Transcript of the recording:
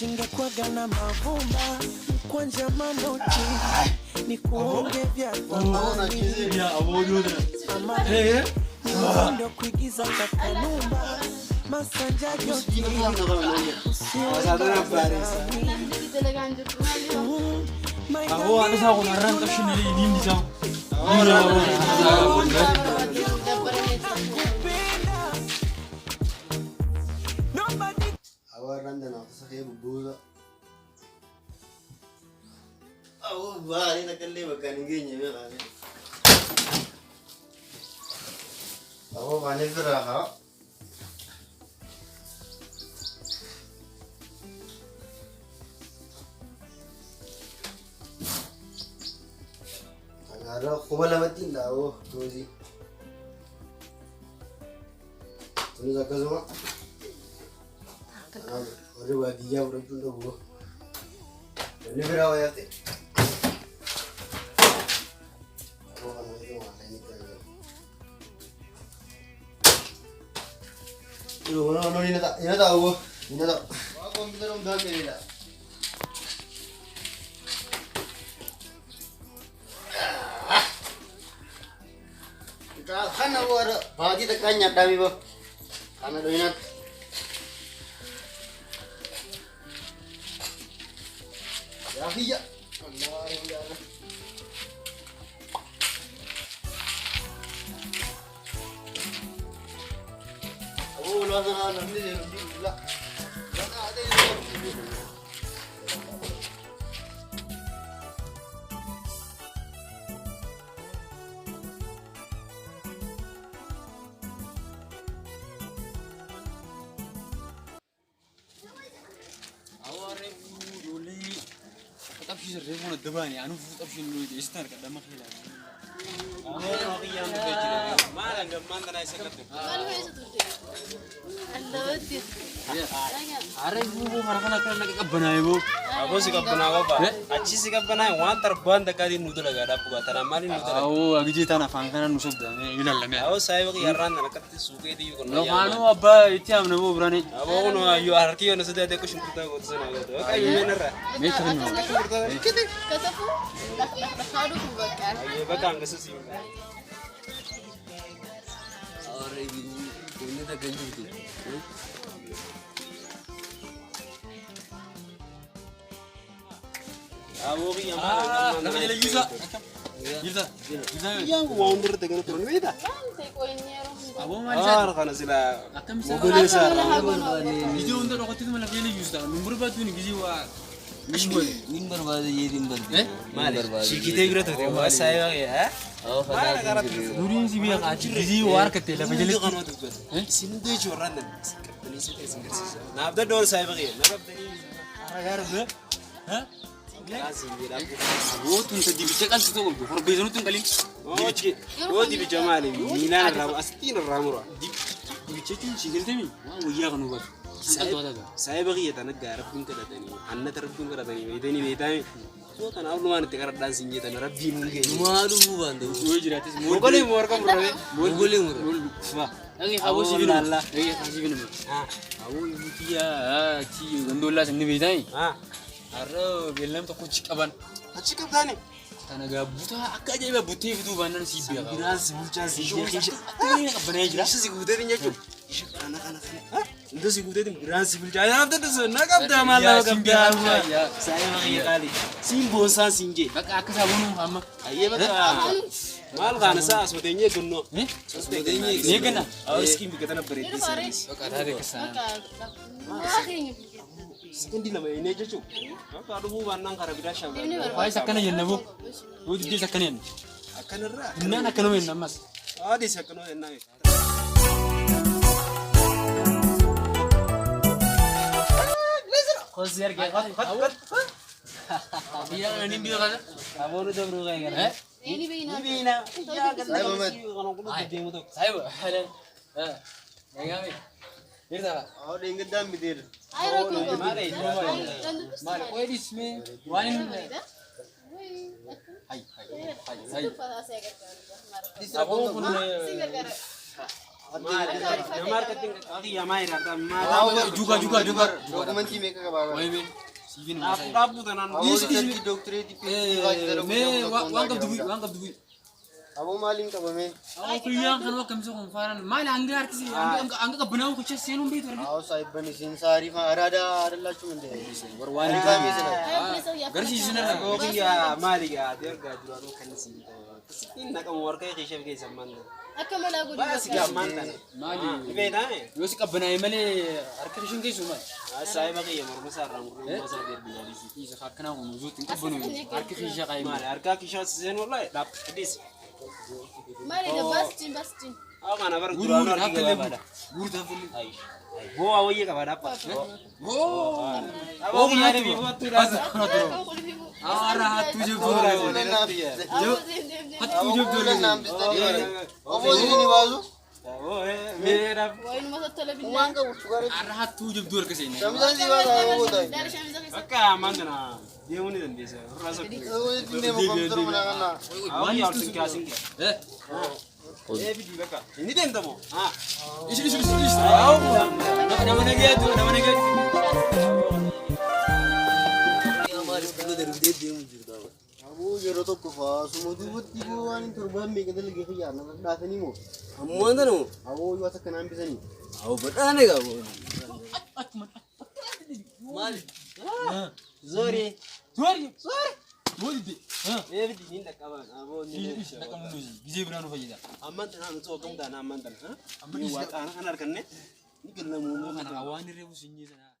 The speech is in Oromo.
Usingekwaga na mavumba kwa njama noti ni kuonge vya thamani ya awodo ndio kuigiza kakanumba masanja yote usiona Paris aho anasa kuna ranka shinili nini jam عندنا صحيح بوزة أو بالي نكلمك كان يجيني بقى أو ما نفرها أنا خبلا متين لا أو توزي تنزل كذا أنا واقعية ورجل ده اللي في رواياتي no ini tahu aku bisa nunggu kali lah kita kan aku ada bagi tekannya tapi boh karena doinat ya iya Allah ya Allah oh lah nanti lah ada ريفون الدباني أنا فوت أبشر نودي إستار كذا ما خيلا. أنا قيام بكتير. ما أنا ما أنا نايسكت. أري بو خرخنا كنا كبنا يبو. أبو سكبنا أبو. أشي سكبنا وان تربان دكادي نودل كذا أبو كذا مالي نودل. أو أجي تانا فانكنا نوسف ده يلا لمي. أو سايبك يران أنا كتير سوكي دي يكون. لو كانوا أبا يتيام نبو براني. أبو كنا يو أركيو نسده ده كوشن كتا كوتسنا كده. أكيد ينرا. ميتشنو. كتفو لخادو بكار أيه بكام كسوسي أوري ini tak ganjil tu. Abu yang mana? Nama dia Yusa. Yusa. Yang wonder dengan turun beda. Abu mana? Ah, karena sila. Mobil sila. Video untuk rokok itu malah dia Yusa. Nomor berapa tu ni? Video wa. Nimbar baru ye nimbar. Mana? Sikit aja tu. Wah saya ya. Oh, mana karat nurin si biar aja gizi war ketela majelis kan waktu itu sindu joran dan polisi itu sih nah abda dor saya bagi nah abda ini agar tu hah kasih dia aku tuh tadi bicara kan itu kalau bezonu tuh kali oh di bicara mana mina ram astin ramura di bicara tuh sih gitu nih wah iya kan buat saya bagi ya tanah garap pun kada tani anna terap pun kada tani ini so tan awlu man te karat dan sinje tan rabbi mun ge malu bando wo jiratis mo gole mo war kam rawe mo gole mo fa angi hawo sibinu Allah angi sibinu ha hawo yutiya ci gandolla tan ni dai ha arro belam to kuci kaban kuci kabani tanaga buta akka je ba butte fitu banan sibiya biran sibulcha sinje khish tani ka bane jira shi gude din yake ana ha ndo sigude din biran sibulcha ya abda so na kabda malla kabda saya ngi kali simbo sa sinje baka aka sabunu amma aye baka mal kana sa so denye gunno so denye ne kana skim bi katana bare baka dare kasa sekondi lama ini aja cuk apa aduh wanang karena bida syam wah sakana yenabo wo di sakana yen akana ra nana kana men namas di sakana yen nae khosiar ge khat biya nimbi kada aboru dobru ga gara ini bina ya kan kalau kudu demo to sayo halan ngami irda और इंगे दाम भी दे ayo ko mare mare कोई इसमें वाइन हाय अब वो marketing akhiya maayira juga dokumenti mereka kabar Sivin masai. Abu tanan. ini doktereti wangkap duit. Abo malin ka ba men? Ako kuya kan wakam so kung faran. Mal anggar kasi angga ka benaw ko siya senong bito. Ako sa iban sin sari ma arada adalah cuma deh. Warwani kami sana. Garsi sina Oh iya maliga dia gaduran kan sini. Ini nak umur kayak kisah kayak zaman. Akka malago di Bas ya mantan. mali. Ibeda eh. Yosi ka benay mali arkishin kay suma. Saya bagi ya masa ram masa dia binari sih. Isa ka kana ko muzut ka beno. Arkishin siya kay Mali arka kisah sen wallahi dap edis. Mari da bastin. Aku mana baru Guru duran na orang kale juga pada. guru da fulu. Bo awoye ka pada apa? Oh. Oh nyari bi buat tu dah. Ara tuje Abo bora. na nabi. Hat tuje bora. Nam bisa di mana? Abo ini bazu. Oh mera. Wain masa tala billah. Uang ka usukare. Ara hat tuje bora kasi na. Kami di bazu abo dai. Dari shamiza kisa. Aka mandana. Dia muni dan bisa. Rasa. Abo ini mo komputer mo na kana. Awak harus singkat singkat. Eh. Bidi baka. Ini dia entah mo. Ah. Isi. Aw. Nama nagi atu. Abo jero to ko fa sumudu buti ko ani turban me kadal ge khiya na da tani mo. Amma no. Abo yo ta kana bisa ni. Aw bada ne ga bo. Mal. Zori. Modi. Bidi ni da kaban. Abo ni. Gize brano fayida. Amman tan to kam da na amman tan. Ha? Amma ni wa ana anar kan ne. Ni kan na mu Kana awani rebu sunyi sana.